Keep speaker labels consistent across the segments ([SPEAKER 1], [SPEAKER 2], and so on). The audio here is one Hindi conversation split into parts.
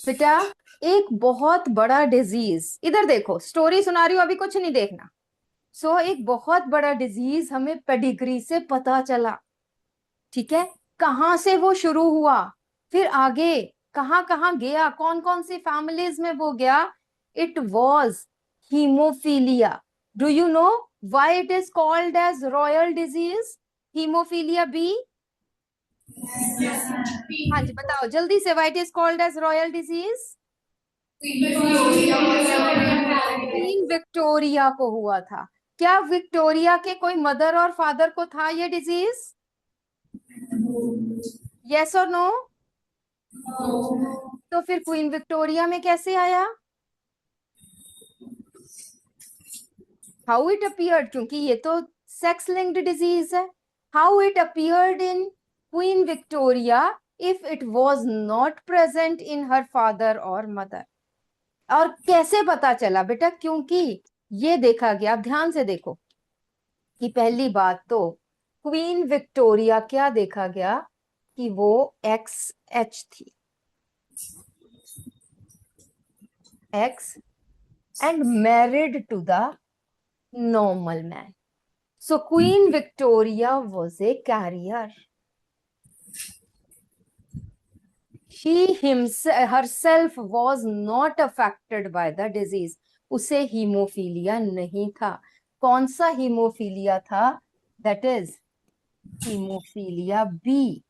[SPEAKER 1] बेटा एक बहुत बड़ा डिजीज, इधर देखो स्टोरी सुना रही हूँ, अभी कुछ नहीं देखना। एक बहुत बड़ा डिजीज हमें पेडिग्री से पता चला, ठीक है। कहाँ से वो शुरू हुआ, फिर आगे कहाँ कहाँ गया, कौन कौन सी फैमिलीज में वो गया। It was haemophilia. Do you know why it is called as royal disease haemophilia B? हाँ जी बताओ जल्दी से, why it is called as royal disease? Queen Victoria को हुआ था। क्या विक्टोरिया के कोई मदर और फादर को था ये डिजीज? यस और नो? तो फिर क्वीन विक्टोरिया में कैसे आया? हाउ इट अपियर्ड, क्योंकि ये तो सेक्स लिंक्ड डिजीज है। How it appeared in queen Victoria if it was not present in her father और मदर? और कैसे पता चला बेटा? क्योंकि ये देखा गया, अब ध्यान से देखो कि पहली बात तो क्वीन विक्टोरिया क्या देखा गया कि वो XH थी, X, and married to the normal man. So Queen Victoria was a carrier. She herself was not affected by the disease. उसे हीमोफीलिया नहीं था। कौन सा हीमोफीलिया था? That is haemophilia B.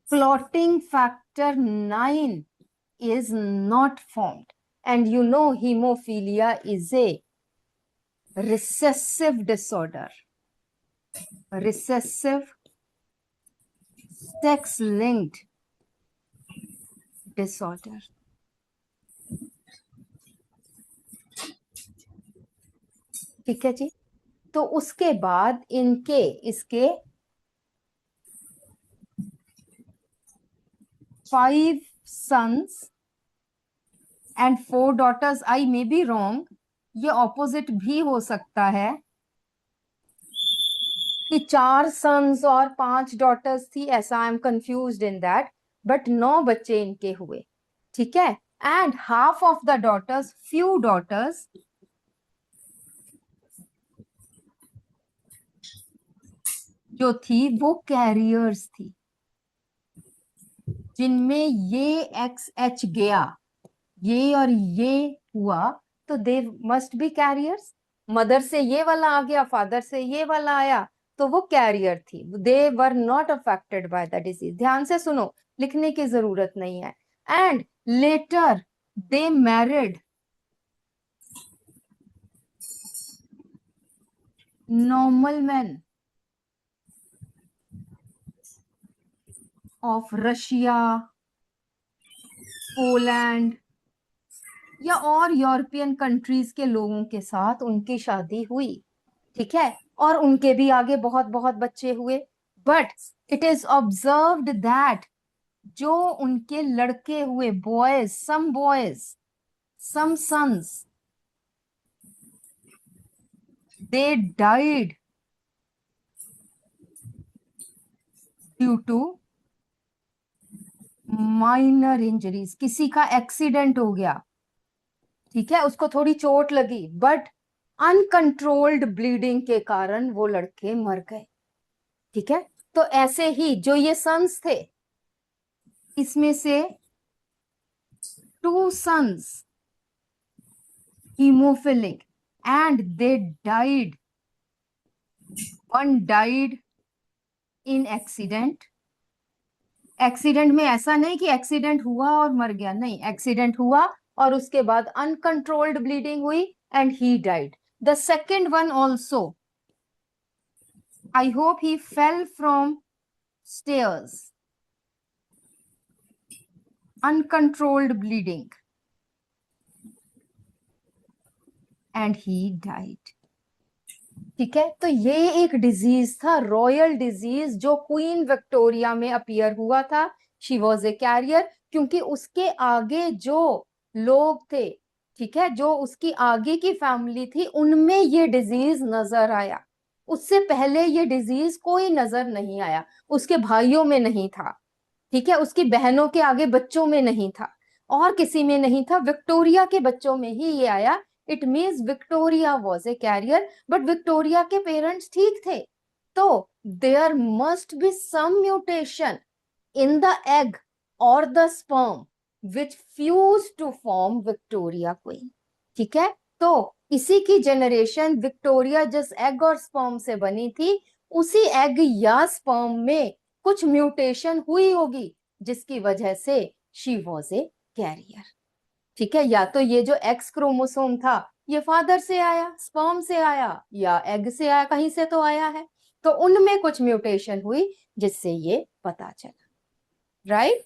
[SPEAKER 1] Clotting factor 9 is not formed. And you know hemophilia is a recessive disorder. Recessive sex linked disorder. ठीक है जी। तो उसके बाद इसके 5 sons and 4 daughters. I may be wrong, ये ऑपोजिट भी हो सकता है कि 4 sons और 5 daughters थी, ऐसा I am confused in that, but 9 बच्चे इनके हुए, ठीक है। And half of the daughters, few daughters जो थी वो कैरियर्स थी, जिनमें ये XH गया, ये और ये हुआ, तो they must be carriers. Mother से ये वाला आ गया, फादर से ये वाला आया, तो वो कैरियर थी। They were not affected by the disease. ध्यान से सुनो, लिखने की जरूरत नहीं है। And later they married normal man of Russia, Poland या और यूरोपियन कंट्रीज के लोगों के साथ उनकी शादी हुई, ठीक है। और उनके भी आगे बहुत बहुत बच्चे हुए। But it is observed that जो उनके लड़के हुए, boys, some sons, they died due to minor injuries. किसी का एक्सीडेंट हो गया, ठीक है, उसको थोड़ी चोट लगी, बट अनकंट्रोल्ड ब्लीडिंग के कारण वो लड़के मर गए, ठीक है। तो ऐसे ही जो ये सन्स थे, इसमें से 2 sons hemophilic and they died. One died in accident. Accident में ऐसा नहीं कि एक्सीडेंट हुआ और मर गया, नहीं, एक्सीडेंट हुआ और उसके बाद अनकंट्रोल्ड ब्लीडिंग हुई and he died. The second one also, I hope he fell from stairs, uncontrolled bleeding and he died, ठीक है। तो ये एक डिजीज था, रॉयल डिजीज, जो क्वीन विक्टोरिया में अपियर हुआ था। शी वॉज ए कैरियर, क्योंकि उसके आगे जो लोग थे, ठीक है, जो उसकी आगे की फैमिली थी, उनमें ये डिजीज नजर आया। उससे पहले ये डिजीज कोई नजर नहीं आया, उसके भाइयों में नहीं था, ठीक है, उसकी बहनों के आगे बच्चों में नहीं था, और किसी में नहीं था, विक्टोरिया के बच्चों में ही ये आया। It means Victoria was a carrier, but Victoria के पेरेंट्स ठीक थे। तो there must be some mutation in the egg or the sperm which fused to form Victoria Queen। ठीक है, तो इसी की जनरेशन विक्टोरिया जिस एग और स्पर्म से बनी थी, उसी एग या स्पर्म में कुछ म्यूटेशन हुई होगी जिसकी वजह से शी वॉज ए कैरियर। ठीक है, या तो ये जो एक्स क्रोमोसोम था ये फादर से आया, स्पर्म से आया, या एग से आया, कहीं से तो आया है, तो उनमें कुछ म्यूटेशन हुई जिससे ये पता चला, राइट।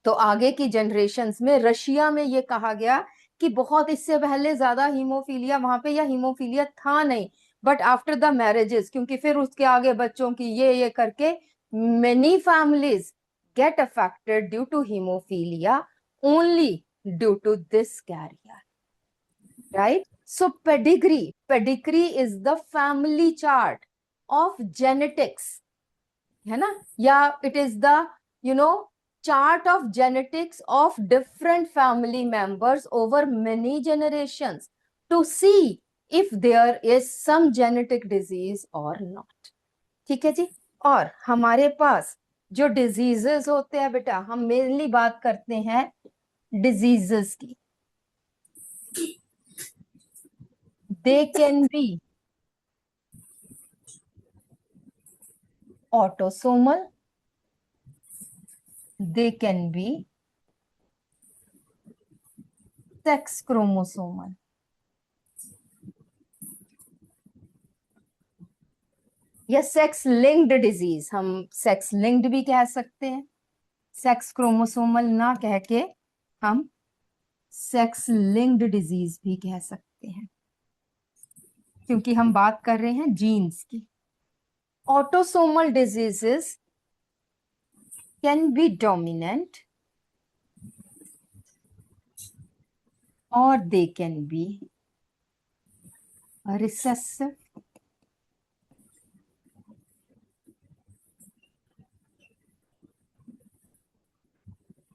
[SPEAKER 1] तो आगे की जनरेशन्स में रशिया में ये कहा गया कि बहुत इससे पहले ज्यादा हीमोफीलिया वहां पे, या हीमोफीलिया था नहीं, बट आफ्टर द मैरिजेस, क्योंकि फिर उसके आगे बच्चों की ये करके many families get affected due to haemophilia only due to this carrier, right. So pedigree is the family chart of genetics, है ना, या it is the you know chart of genetics of different family members over many generations to see if there is some genetic disease or not। ठीक है जी। और हमारे पास जो डिजीजेस होते हैं बेटा, हम मेनली बात करते हैं डिजीजेस की। दे can B autosomal, they can be sex chromosomal, या सेक्स लिंक्ड डिजीज, हम सेक्स लिंक्ड भी कह सकते हैं, सेक्स क्रोमोसोमल ना कह के हम सेक्स लिंक्ड डिजीज भी कह सकते हैं, क्योंकि हम बात कर रहे हैं जीन्स की। Autosomal diseases can be dominant और they can be recessive.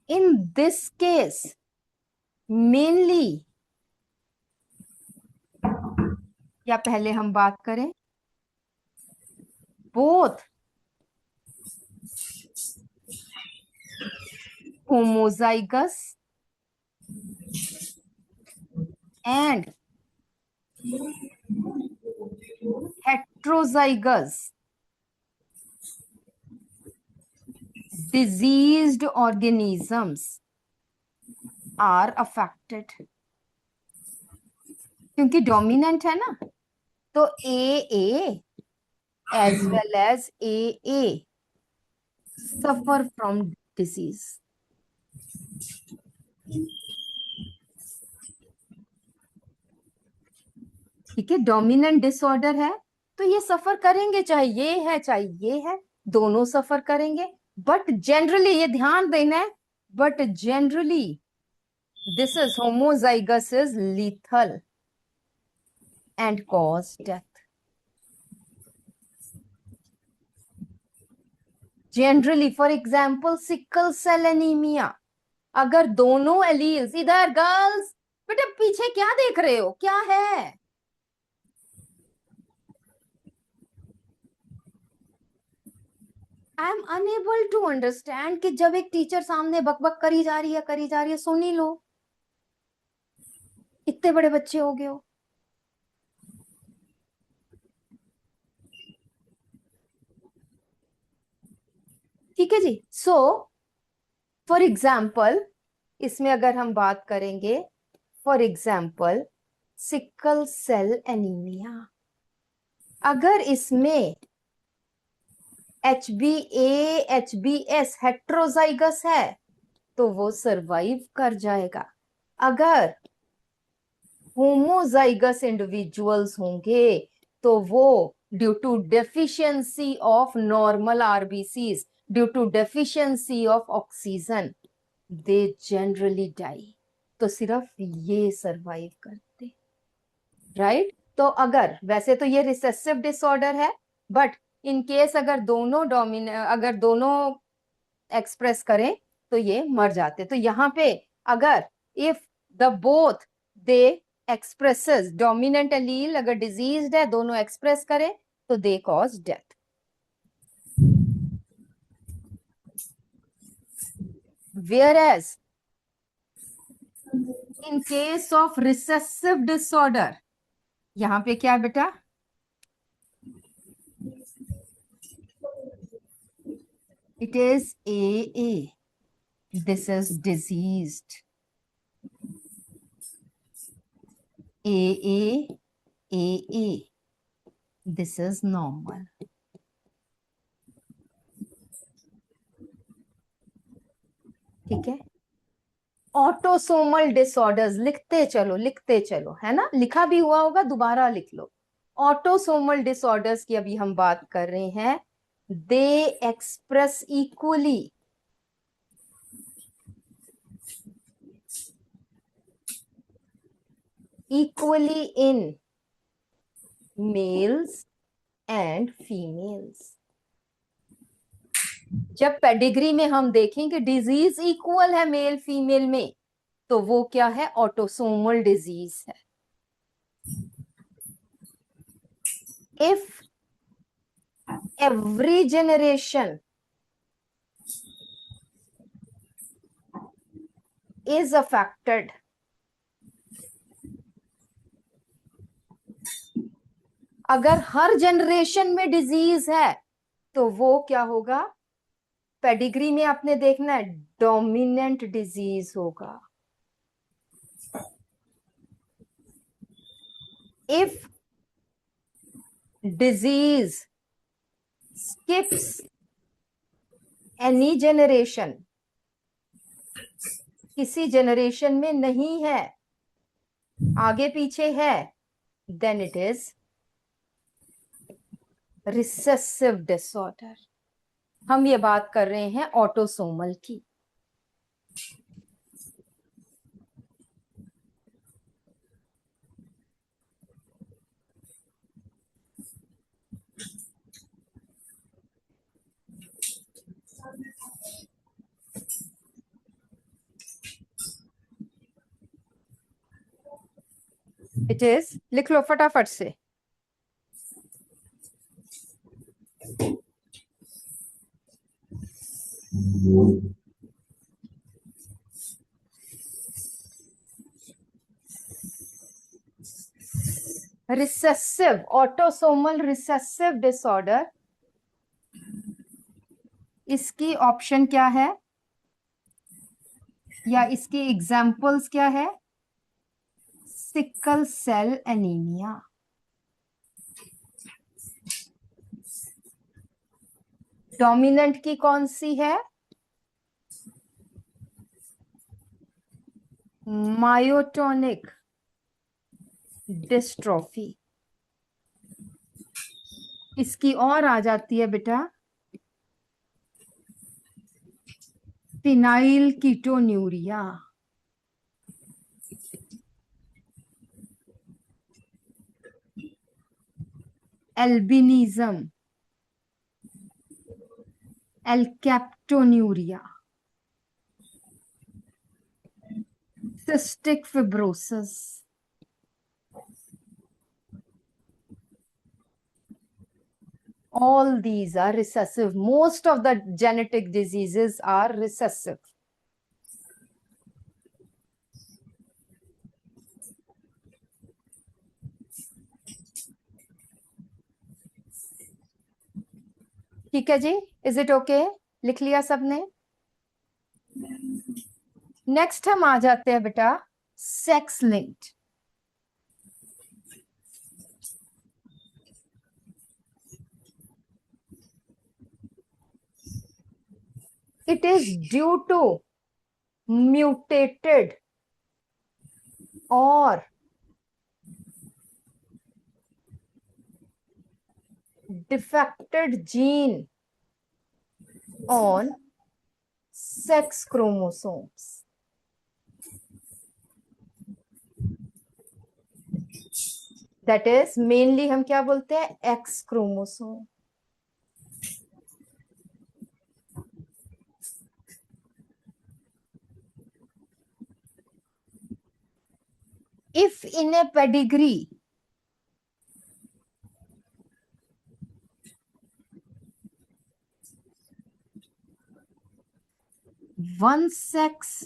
[SPEAKER 1] in this case mainly, या पहले हम बात करें both homozygous and heterozygous diseased organisms are affected। क्योंकि डोमिनेंट है ना, तो ए as well as AA suffer from disease। ठीक है, डोमिनेंट डिसऑर्डर है तो ये सफर करेंगे, चाहे ये है चाहे ये है, दोनों सफर करेंगे। बट जनरली ये ध्यान देना है, but generally this is homozygous is lethal and cause death. Generally for example sickle cell anaemia, अगर दोनों एलील्स, इधर गर्ल्स बेटा पीछे क्या देख रहे हो, क्या है? I am unable to understand कि जब एक टीचर सामने बकबक करी जा रही है, सुनी लो, इतने बड़े बच्चे हो गए हो। ठीक है जी। सो फॉर एग्जाम्पल इसमें अगर हम बात करेंगे, for example sickle cell anaemia, अगर इसमें HbA HbS हेट्रोजाइगस है तो वो सरवाइव कर जाएगा। अगर होमोजाइगस इंडिविजुअल्स होंगे तो वो due to deficiency of normal RBCs, due to deficiency of oxygen, they generally die. तो सिर्फ ये सरवाइव करते, राइट। तो अगर वैसे तो ये रिसेसिव डिसऑर्डर है, बट इन केस अगर दोनों एक्सप्रेस करें तो ये मर जाते। तो यहाँ पे अगर if the both they expresses dominant allele, अगर डिजीज है दोनों एक्सप्रेस करें तो they cause death. Whereas in case of recessive disorder, यहां पे क्या बेटा, it is AA, this is diseased, AA, AA, this is normal। ठीक है, ऑटोसोमल डिसऑर्डर्स लिखते चलो, है ना, लिखा भी हुआ होगा, दोबारा लिख लो। ऑटोसोमल डिसऑर्डर्स की अभी हम बात कर रहे हैं। They express equally in males and females. जब पेडिग्री में हम देखेंगे डिजीज इक्वल है मेल फीमेल में, तो वो क्या है, ऑटोसोमल डिजीज है। If every generation is affected, अगर हर जनरेशन में डिजीज है तो वो क्या होगा, पेडिग्री में आपने देखना है डोमिनेंट डिजीज होगा। If disease skips any generation, किसी जनरेशन में नहीं है, आगे पीछे है, then it is recessive disorder. हम ये बात कर रहे हैं ऑटोसोमल की। इट इज, लिख लो फटाफट से, रिसेसिव, ऑटोसोमल रिसेसिव डिसऑर्डर, इसकी ऑप्शन क्या है या इसकी एग्जाम्पल्स क्या है, सिकल सेल एनीमिया। डोमिनेंट की कौन सी है, मायोटोनिक डिस्ट्रोफी। इसकी और आ जाती है बेटा phenylketonuria. Albinism, alkaptonuria, cystic fibrosis, all these are recessive. Most of the genetic diseases are recessive. ठीक है जी, इज इट ओके, लिख लिया सबने। नेक्स्ट हम आ जाते हैं बेटा sex linked. It is due to mutated और defected gene on sex chromosomes. That is mainly हम क्या बोलते हैं, X chromosome. If in a pedigree one sex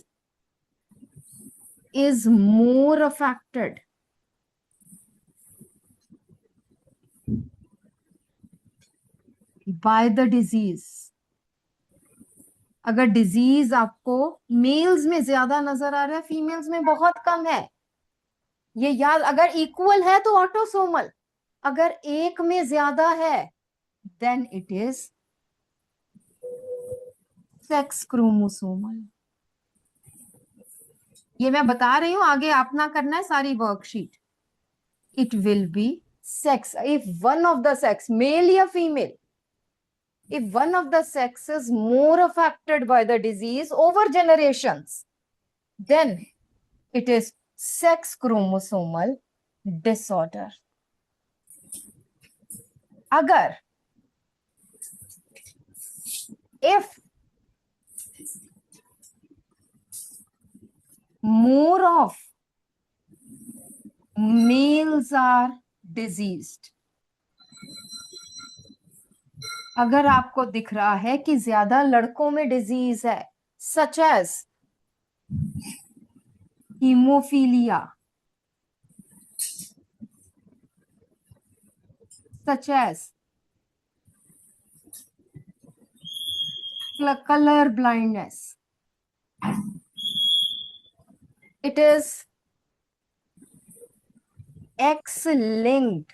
[SPEAKER 1] is more affected by the disease, अगर डिजीज आपको मेल्स में ज्यादा नजर आ रहा है, फीमेल्स में बहुत कम है, ये याद, अगर इक्वल है तो ऑटोसोमल, अगर एक में ज्यादा है then it is sex chromosomal. ये मैं बता रही हूं, आगे अपना करना है सारी worksheet. It will be sex if one of the sex, male या female, if one of the sex is more affected by the disease over generations, then it is sex chromosomal disorder. अगर if more of males are diseased, अगर आपको दिख रहा है कि ज्यादा लड़कों में डिजीज है, such as haemophilia, such as color blindness, it is X-linked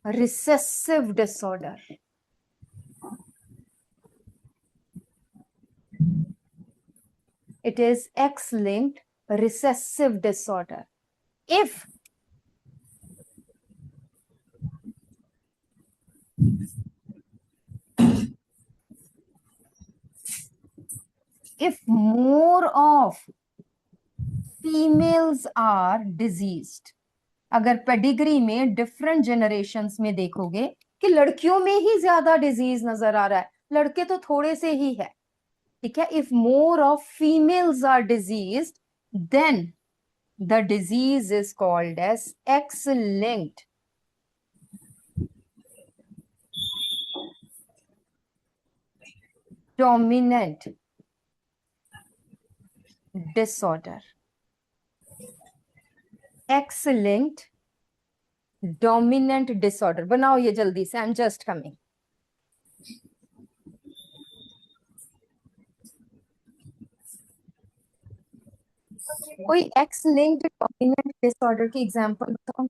[SPEAKER 1] recessive disorder. It is X-linked recessive disorder. If more of females are diseased, अगर पेडिग्री में डिफरेंट जनरेशंस में देखोगे कि लड़कियों में ही ज्यादा डिजीज नजर आ रहा है, लड़के तो थोड़े से ही है, ठीक है। If more of females are disease then the disease is called as X linked dominant disorder. X linked dominant disorder, बनाओ ये जल्दी से, आई एम जस्ट कमिंग। कोई एक्स लिंक्ड डोमिनेंट डिसऑर्डर की एग्जांपल बताओ।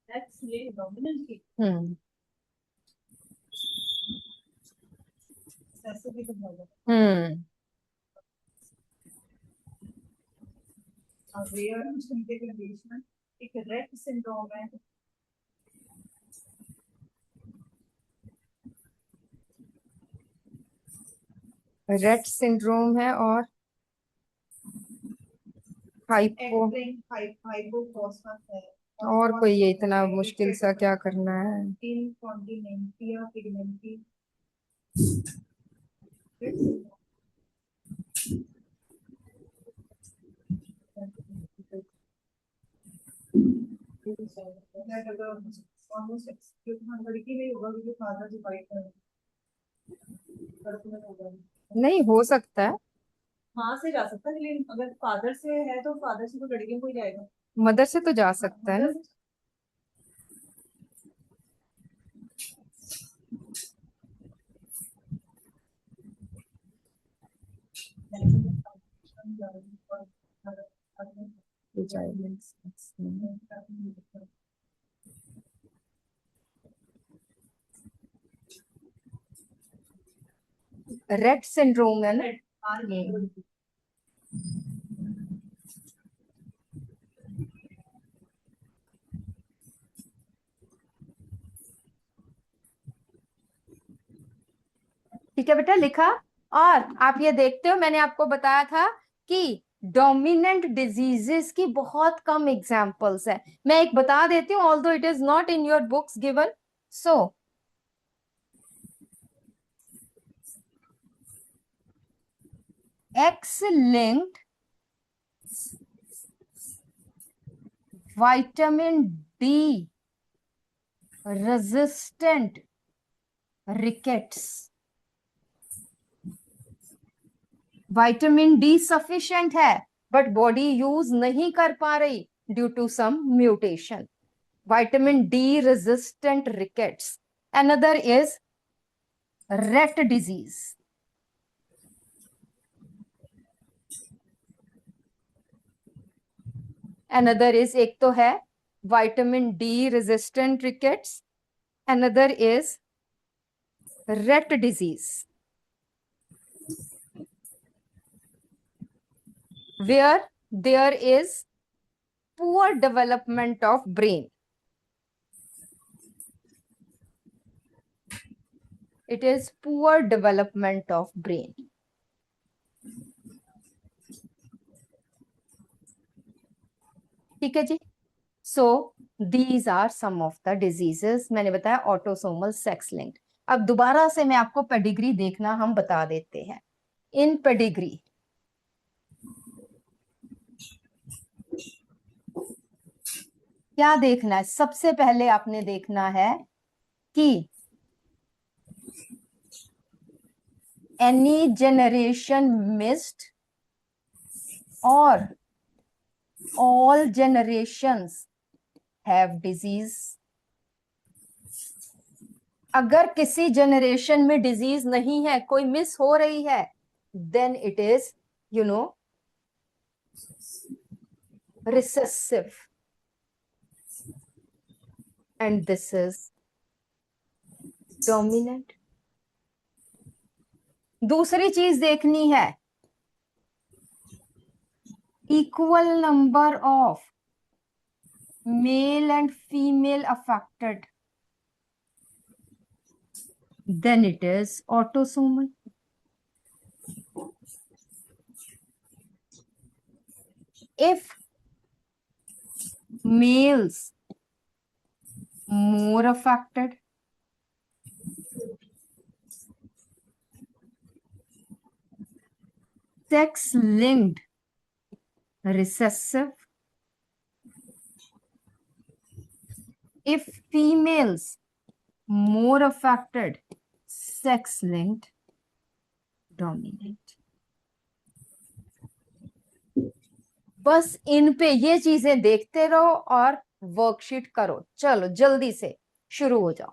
[SPEAKER 1] एक्स लिंक्ड डोमिनेंट की एक रेट सिंड्रोम है, रेट सिंड्रोम है और हाइपोफॉस्फेट है, और कोई ये इतना मुश्किल सा क्या करना है। इनकॉन्टिनेंटिया पिगमेंटी, नहीं हो सकता है, माँ से जा सकता है, लेकिन अगर फादर से है तो फादर से तो लड़कियों को ही जाएगा, मदर से तो जा सकता है ना। रेट सिंड्रोम है ना। ठीक है बेटा, लिखा। और आप ये देखते हो, मैंने आपको बताया था कि डोमिनेंट डिजीजेस की बहुत कम एग्जाम्पल्स है। मैं एक बता देती हूँ, although it is not in your books given. So X linked vitamin D resistant rickets. Vitamin D sufficient है बट बॉडी यूज नहीं कर पा रही due to some mutation. Vitamin D resistant rickets. Another is Rett disease. Another is, एक तो है vitamin D resistant rickets, another is Rett disease, where there is poor development of brain. It is poor development of brain. ठीक है जी। So these are some of the diseases. मैंने बताया ऑटोसोमल सेक्स लिंक्ड। अब दोबारा से मैं आपको पेडिग्री देखना हम बता देते हैं। इन पेडिग्री क्या देखना है? सबसे पहले आपने देखना है कि एनी जनरेशन मिस्ड और ऑल जनरेशंस हैव डिजीज। अगर किसी जनरेशन में डिजीज नहीं है, कोई मिस हो रही है, then it is recessive and this is dominant. दूसरी चीज देखनी है, equal number of male and female affected, then it is autosomal. If males more affected, sex linked recessive. If females more affected, sex linked dominant. बस इन पे ये चीजें देखते रहो और वर्कशीट करो। चलो जल्दी से शुरू हो जाओ।